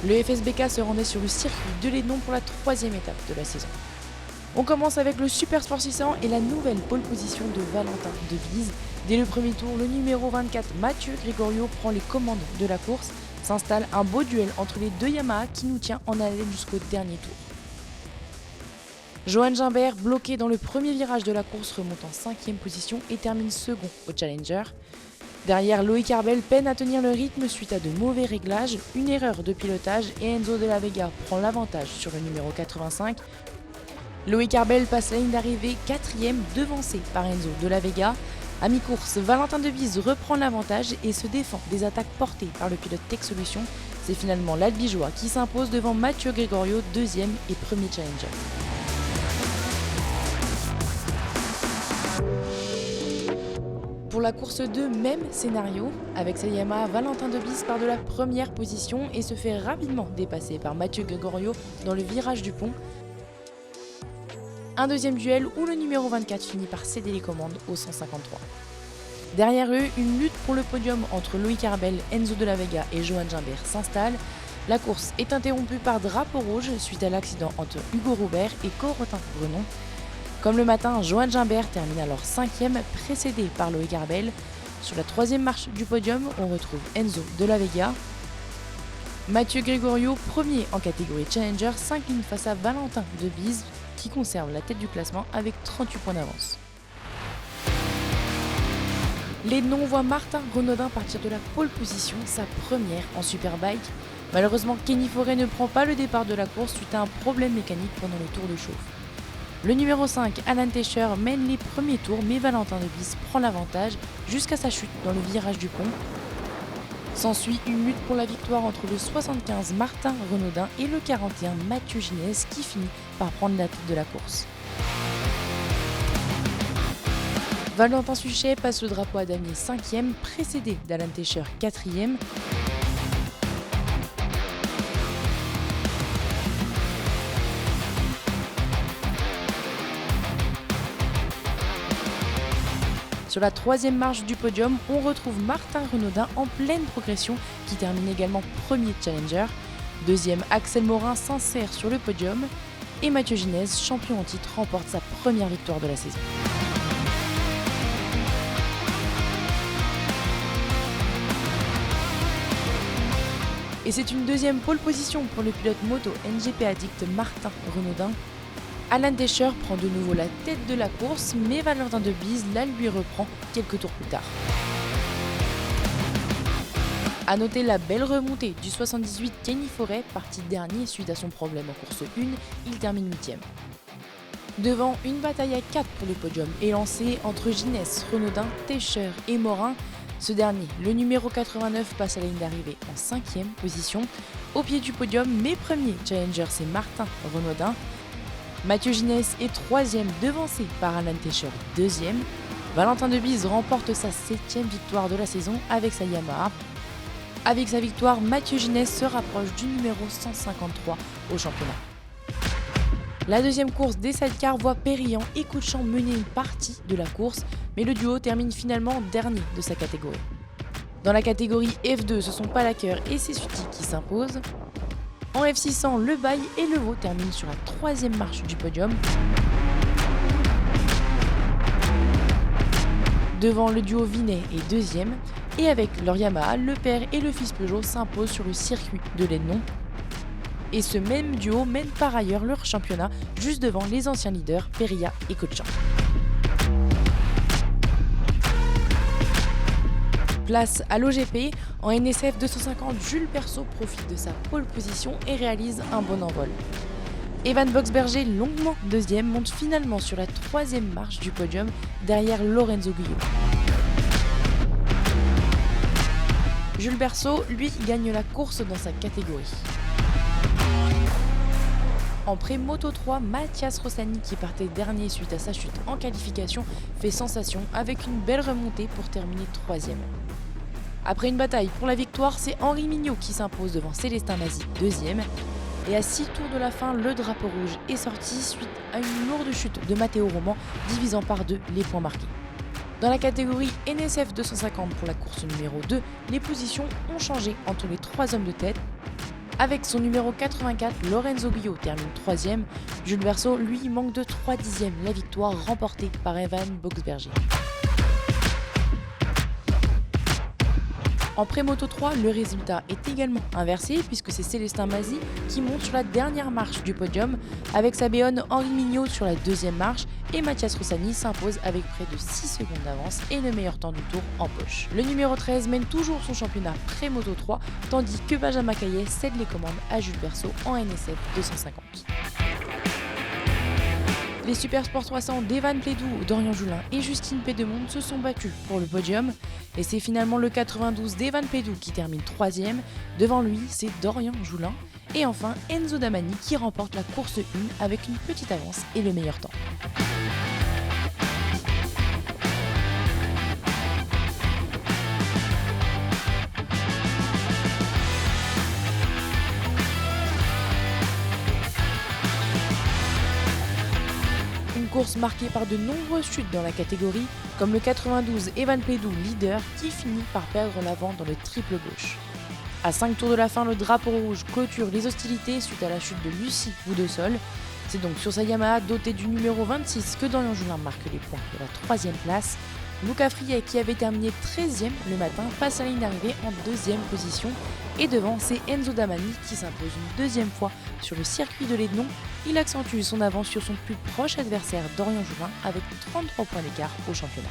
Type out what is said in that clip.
Le FSBK se rendait sur le circuit de Lénon pour la troisième étape de la saison. On commence avec le Super Sport 600 et la nouvelle pole position de Valentin Devise. Dès le premier tour, le numéro 24 Mathieu Gregorio prend les commandes de la course. S'installe un beau duel entre les deux Yamaha qui nous tient en haleine jusqu'au dernier tour. Johan Gimbert, bloqué dans le premier virage de la course, remonte en 5e position et termine second au Challenger. Derrière, Loïc Arbel peine à tenir le rythme suite à de mauvais réglages, une erreur de pilotage et Enzo de la Vega prend l'avantage sur le numéro 85. Loïc Arbel passe la ligne d'arrivée 4e, devancé par Enzo de la Vega. À mi-course, Valentin Devise reprend l'avantage et se défend des attaques portées par le pilote Tech Solutions. C'est finalement l'Albigeois qui s'impose devant Mathieu Gregorio, 2e et premier challenger. Pour la course 2, même scénario. Avec sa Yamaha, Valentin Devise part de la première position et se fait rapidement dépasser par Mathieu Gregorio dans le virage du pont. Un deuxième duel où le numéro 24 finit par céder les commandes au 153. Derrière eux, une lutte pour le podium entre Loïc Arbel, Enzo de la Vega et Johan Gimbert s'installe. La course est interrompue par drapeau rouge suite à l'accident entre Hugo Robert et Corentin Grenon. Comme le matin, Johan Gimbert termine alors 5e, précédé par Loïc Arbel. Sur la 3e marche du podium, on retrouve Enzo de la Vega. Mathieu Gregorio, premier en catégorie Challenger, s'incline face à Valentin Devise, qui conserve la tête du classement avec 38 points d'avance. Les noms voient Martin Renaudin partir de la pole position, sa première en Superbike. Malheureusement, Kenny Forêt ne prend pas le départ de la course suite à un problème mécanique pendant le tour de chauffe. Le numéro 5, Alan Tescher, mène les premiers tours, mais Valentin Devise prend l'avantage jusqu'à sa chute dans le virage du pont. S'ensuit une lutte pour la victoire entre le 75 Martin Renaudin et le 41 Mathieu Ginès qui finit par prendre la tête de la course. Valentin Suchet passe le drapeau à damier 5e, précédé d'Alan Tescher 4e. Sur la 3e marche du podium, on retrouve Martin Renaudin en pleine progression qui termine également premier challenger. 2e, Axel Morin s'insère sur le podium et Mathieu Ginès, champion en titre, remporte sa première victoire de la saison. Et c'est une deuxième pole position pour le pilote moto NGP Addict Martin Renaudin. Alan Tescher prend de nouveau la tête de la course, mais Valentin Devise la lui reprend quelques tours plus tard. A noter la belle remontée du 78 Kenny Forêt, parti dernier suite à son problème en course 1, il termine 8e. Devant, une bataille à 4 pour le podium est lancée entre Ginès, Renaudin, Tescher et Morin. Ce dernier, le numéro 89, passe à la ligne d'arrivée en 5e position. Au pied du podium, mais premier challenger, c'est Martin Renaudin. Mathieu Ginès est 3e, devancé par Alan Tescher 2e. Valentin Devise remporte sa 7e victoire de la saison avec sa Yamaha. Avec sa victoire, Mathieu Ginès se rapproche du numéro 153 au championnat. La deuxième course des sidecars voit Périllan et Couchant mener une partie de la course, mais le duo termine finalement dernier de sa catégorie. Dans la catégorie F2, ce sont Palaker et Sessuti qui s'imposent. En F600, Le Bail et Le Vau terminent sur la 3e marche du podium. Devant, le duo Vinet est 2e. Et avec leur Yamaha, le père et le fils Peugeot s'imposent sur le circuit de Lénon. Et ce même duo mène par ailleurs leur championnat juste devant les anciens leaders Perilla et Cochin. Place à l'OGP, en NSF 250, Jules Perceau profite de sa pole position et réalise un bon envol. Evan Boxberger, longuement 2e, monte finalement sur la 3e marche du podium derrière Lorenzo Guyot. Jules Perceau, lui, gagne la course dans sa catégorie. En pré-moto 3, Mathias Rossani, qui partait dernier suite à sa chute en qualification, fait sensation avec une belle remontée pour terminer 3e. Après une bataille pour la victoire, c'est Henri Mignot qui s'impose devant Célestin Mazzi, 2e. Et à 6 tours de la fin, le drapeau rouge est sorti suite à une lourde chute de Matteo Roman, divisant par 2 les points marqués. Dans la catégorie NSF 250 pour la course numéro 2, les positions ont changé entre les 3 hommes de tête. Avec son numéro 84, Lorenzo Guillot termine 3ème. Jules Verceau, lui, manque de 3 dixièmes la victoire remportée par Evan Boxberger. En pré-moto 3, le résultat est également inversé puisque c'est Célestin Mazzi qui monte sur la dernière marche du podium avec sa béonne Henri Mignot sur la deuxième marche et Mathias Rossani s'impose avec près de 6 secondes d'avance et le meilleur temps du tour en poche. Le numéro 13 mène toujours son championnat pré-moto 3 tandis que Benjamin Caillet cède les commandes à Jules Verceau en NSF 250. Les Super Sport 300 d'Evan Plédou, Dorian Joulin et Justine Pédemonde se sont battus pour le podium. Et c'est finalement le 92 d'Evan Plédou qui termine 3ème. Devant lui, c'est Dorian Joulin. Et enfin, Enzo Damani qui remporte la course 1 avec une petite avance et le meilleur temps. Une course marquée par de nombreuses chutes dans la catégorie, comme le 92 Evan Plédou leader qui finit par perdre l'avant dans le triple gauche. À 5 tours de la fin, le drapeau rouge clôture les hostilités suite à la chute de Lucie Boudessol. C'est donc sur sa Yamaha dotée du numéro 26 que Dorian Joulin marque les points de la 3ème place. Luca Friet, qui avait terminé 13ème le matin, passe à la ligne d'arrivée en 2ème position. Et devant, c'est Enzo Damani qui s'impose une 2ème fois sur le circuit de l'Ednon. Il accentue son avance sur son plus proche adversaire Dorian Joulin avec 33 points d'écart au championnat.